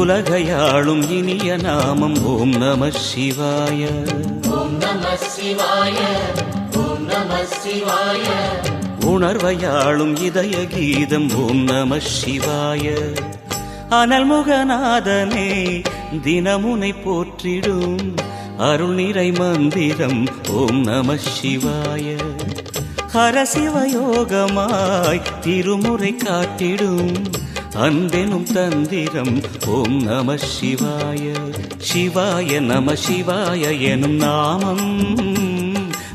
உலகையாளும் இனிய நாமம் ஓம் நம சிவாய. ஓம் நம சிவாய. ஓம் நம சிவாய. உணர்வையாளும் இதய கீதம் ஓம் நம சிவாய. அனல்முகநாதனே தினமுனை போற்றிடும் அருள் நிறை மந்திரம் ஓம் நம சிவாய. ஹரசிவயோகமாய் திருமுறை காட்டிடும் அன்பெனும் தந்திரம் ஓம் நம சிவாய. சிவாய நம சிவாய எனும் நாமம்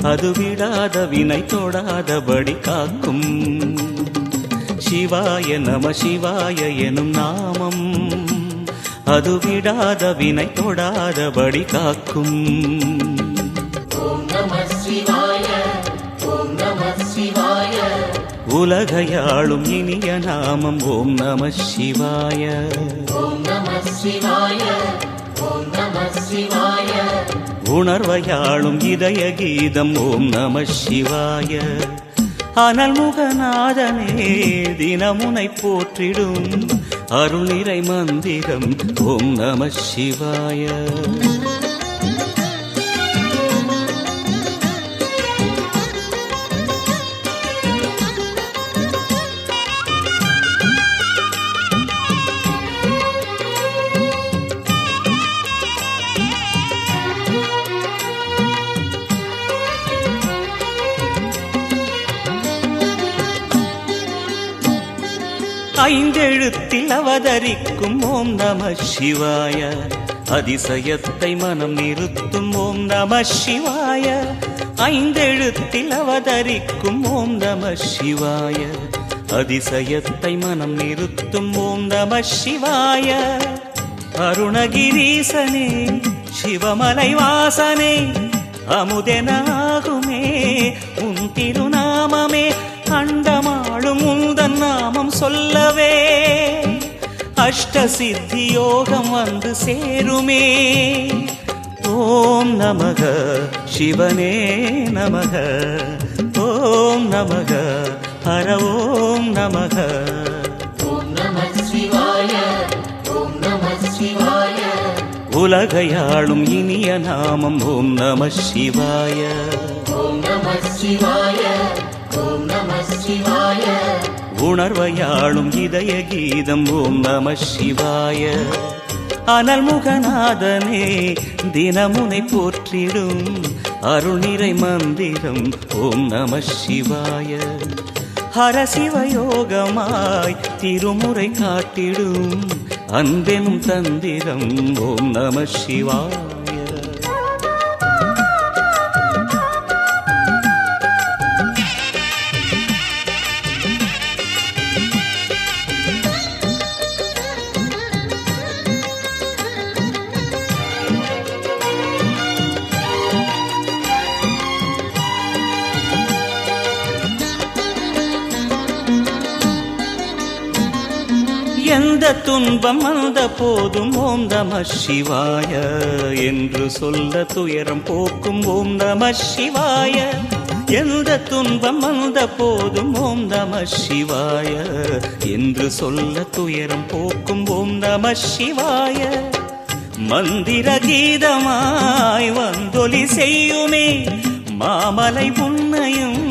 அது விடாத வினை தொடாதபடி காக்கும். சிவாய நம சிவாய எனும் நாமம் அது விடாத வினை தொடாதபடி காக்கும். ஓம் நம சிவாய. ஓம் நம சிவாய. உலகையாளும் இனிய நாமம் ஓம் நம சிவாய. ஓம் நம சிவாய. ஓம் நம சிவாய. உணர்வையாளும் இதய கீதம் ஓம் நம சிவாய. அனல்முகநாதனே தினமுனை போற்றிடும் அருள் நிறை மந்திரம் ஓம் நம சிவாய. ஐந்தெழுத்தில் அவதரிக்கும் ஓம் நம சிவாய. அதிசயத்தை மனம் நிறுத்தும் ஓம் நம சிவாய. ஐந்தெழுத்தில் அவதரிக்கும் ஓம் நம சிவாய. அதிசயத்தை மனம் நிறுத்தும் ஓம் நம சிவாய. அருணகிரீசனே சிவமலை வாசனே அமுதனாகுமே உன் திருநாமமே. அண்டமாளும் உந்தன் நாமம் சொல்லவே அஷ்ட சித்தி யோகம் வந்து சேருமே. ஓம் நமக சிவனே நமக. ஓம் நமக ஹர ஓம் நமக. ஓம் நம சிவாய. ஓம் நம சிவாய. உலகையாளும் இனிய நாமம் ஓம் நம சிவாய. ஓம் நம சிவாய. ஓம் நம சிவாய. உணர்வையாளும் இதய கீதம் ஓம் நம சிவாய. அனல்முகநாதனே தினமுனை போற்றிடும் அருள் நிறை மந்திரம் ஓம் நம சிவாய. ஹரசிவயோகமாய் திருமுறை காட்டிடும் அன்பெனும் தந்திரம் ஓம் நம சிவாய. எந்த துன்பம் வந்த போதும் ஓம் நம சிவாய என்று சொல்ல துயரம் போக்கும் ஓம் நம சிவாய. எந்த துன்பம் வந்த போதும் ஓம் நம சிவாய என்று சொல்ல துயரம் போக்கும் ஓம் நம சிவாய. மந்திர கீதமாய் வந்தொலி செய்யுமே மாமலை உன்னையும்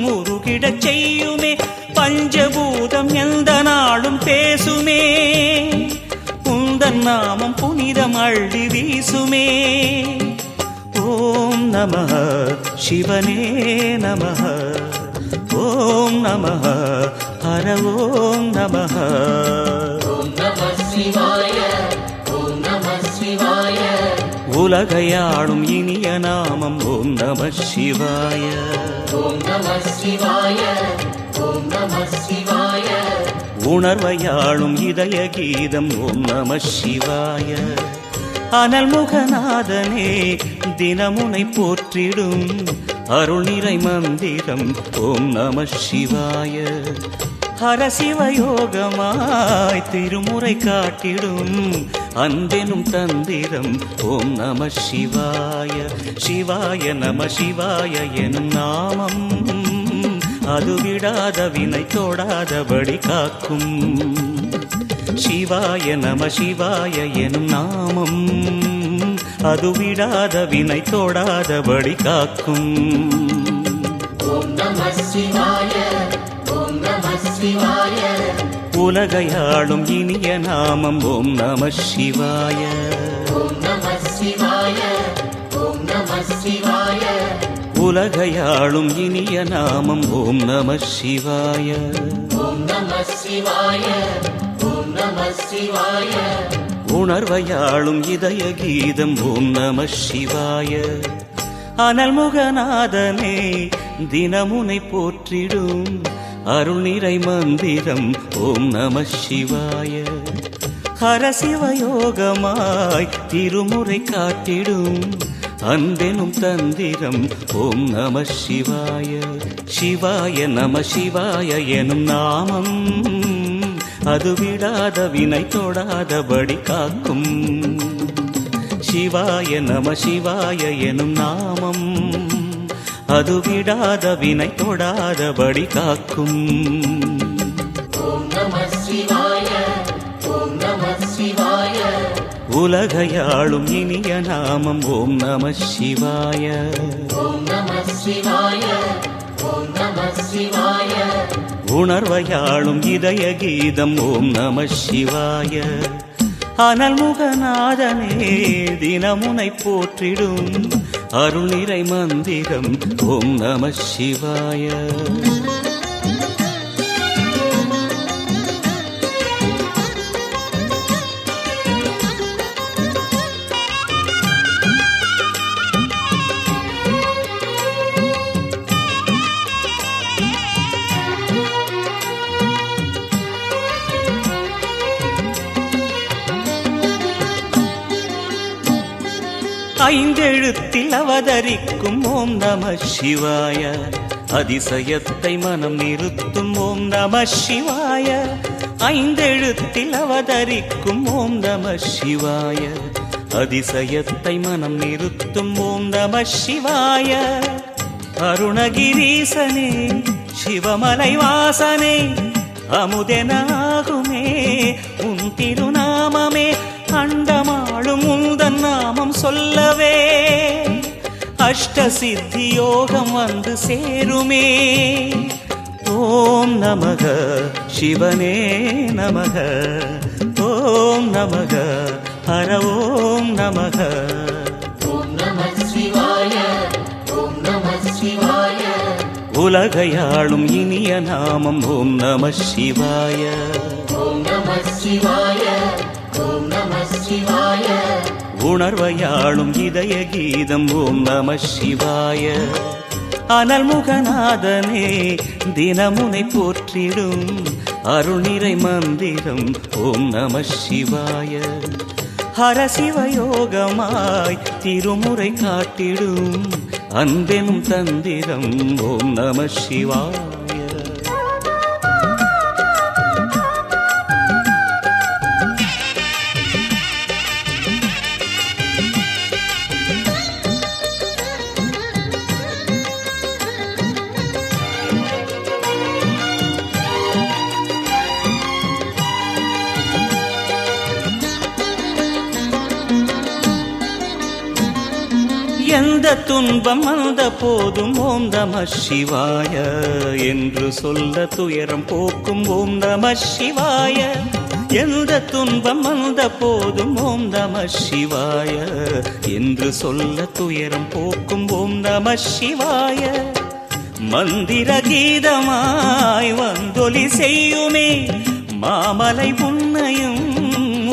உருகிடச் செய்யுமே. பஞ்சபூதம் எந்த நாளும் பேசுமே உந்தன் நாமம் புனிதம் அள்ளி வீசுமே. ஓம் நம சிவனே நம. ஓம் நம ஹர ஓம் நம. ஓம் நம சிவாய. ஓம் நம சிவாய. உலகையாளும் இனிய நாமம் ஓம் நம சிவாய. ஓம் நம சிவாய. ஓம் நம சிவாய. உணர்வையாளும் இதய கீதம் ஓம் நம சிவாய. அனல்முகநாதனே தினமுனை போற்றிடும் அருள் நிறை மந்திரம் ஓம் நம சிவாய. ஹரசிவயோகமாய் திருமுறை காட்டிடும் அன்பெனும் தந்திரம் ஓம் நம சிவாய. சிவாய நம சிவாய எனும் நாமம் அது விடாத வினை தொடாதபடி காக்கும். சிவாய நம சிவாய எனும் நாமம் அது விடாத வினை தொடாதபடி காக்கும். ஓம் நம சிவாய ஓம் நம சிவாய உலகையாளும் இனிய நாமம் ஓம் நம சிவாய. ஓம் நம சிவாய ஓம் நம சிவாய உலகையாளும் இனிய நாமம் ஓம் நம சிவாய. ஓம் நம சிவாய ஓம் நம சிவாய உணர்வையாளும் இதய கீதம் ஓம் நம சிவாய. அனல்முகநாதனே தினமுனை போற்றிடும் அருள் நிறை மந்திரம் ஓம் நம சிவாய. ஹரசிவயோகமாய் திருமுறை காட்டிடும் அன்பெனும் தந்திரம் ஓம் நம சிவாய. சிவாய நம சிவாய எனும் நாமம் அது விடாத வினை தொடாதபடி காக்கும். சிவாய நம சிவாய எனும் நாமம் அது விடாத வினை தொடாதபடி காக்கும். ஓம் நம சிவாய ஓம் நம சிவாய உலகையாளும் இனிய நாமம் ஓம் நம சிவாய. ஓம் நம சிவாய ஓம் நம சிவாய உணர்வையாளும் இதய கீதம் ஓம் நம சிவாய. அனல்முகநாதனே தினமுனை போற்றிடும் அருள் நிறை மந்திரம் ஓம் நம சிவாய. ஐந்தெழுத்தில் அவதரிக்கும் ஓம் நம சிவாய. அதிசயத்தை மனம் நிறுத்தும் ஓம் நம சிவாய. ஐந்தெழுத்தில் அவதரிக்கும் ஓம் நம சிவாய. அதிசயத்தை மனம் நிறுத்தும் ஓம் நம சிவாய. அருணகிரீசனே சிவமலை வாசனே அமுதெனாகுமே உன் திருநாமமே. அண்டமாளும் உந்தன் நாமம் சொல்லவே அஷ்ட சித்தி யோகம் வந்து சேருமே. ஓம் நமக சிவனே நமக ஓம் நமக ஹர ஓம் நமக. ஓம் நம சிவாய ஓம் நம சிவாய உலகையாளும் இனிய நாமம் ஓம் நம சிவாய. ஓம் நம சிவாய ஓம் நம சிவாய உணர்வையாளும் இதய கீதம் ஓம் நம சிவாய. அனல்முகநாதனே தினமுனை போற்றிடும் அருள் நிறை மந்திரம் ஓம் நம சிவாய. ஹரசிவயோகமாய் திருமுறை காட்டிடும் அன்பெனும் தந்திரம் ஓம் நம சிவாய. எந்த துன்பம் வந்த போதும் ஓம் நம சிவாய என்று சொல்ல துயரம் போக்கும் ஓம் நம சிவாய. எந்த துன்பம் வந்த போதும் ஓம் நம சிவாய என்று சொல்ல துயரம் போக்கும் ஓம் நம சிவாய. மந்திர கீதமாய் வந்தொலி செய்யுமே மாமலை உன்னையும்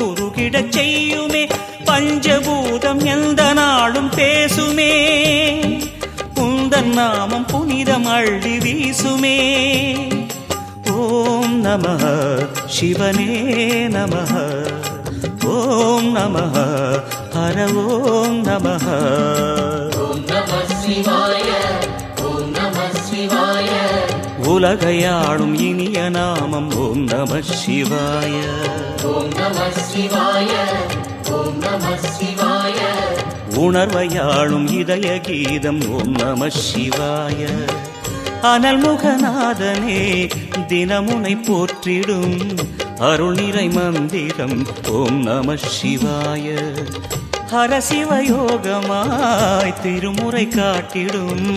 உருகிடச் செய்யுமே. பஞ்சபூதம் எந்த நாளும் பேசுமே உந்தன் நாமம் புனிதம் அள்ளி வீசுமே. ஓம் நமः சிவனே நமः ஓம் நமः ஹர ஓம் நமः. ஓம் நம சிவாய ஓம் நம சிவாய உலகையாளும் இனிய நாமம் ஓம் நம சிவாய. ஓம் நம சிவாய ஓம் நம சிவாய உணர்வையாளும் இதய கீதம் ஓம் நம சிவாய. அனல்முகநாதனே தினமுனை போற்றிடும் அருள் நிறை மந்திரம் ஓம் நம சிவாய. ஹரசிவயோகமாய் திருமுறை காட்டிடும்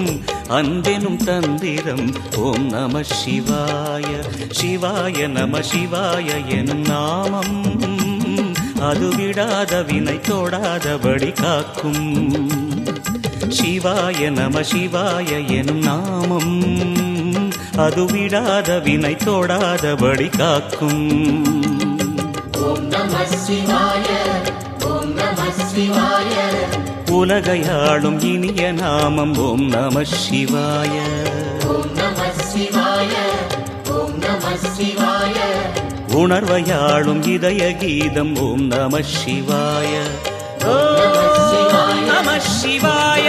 அன்பெனும் தந்திரம் ஓம் நம சிவாய. சிவாய நம சிவாய எனும் நாமம் அது விடாத வினை தொடாதபடி காக்கும். சிவாய நம சிவாய எனும் நாமம் அது விடாத வினை தொடாதபடி காக்கும். ஓம் நம சிவாய ஓம் நம சிவாய உலகையாளும் இனிய நாமம் ஓம் நம சிவாய. ஓம் நம சிவாய ஓம் நம சிவாய உணர்வையாளும் இதய கீதம் ஓம் நம சிவாய. ஓம் நம சிவாய நம சிவாய.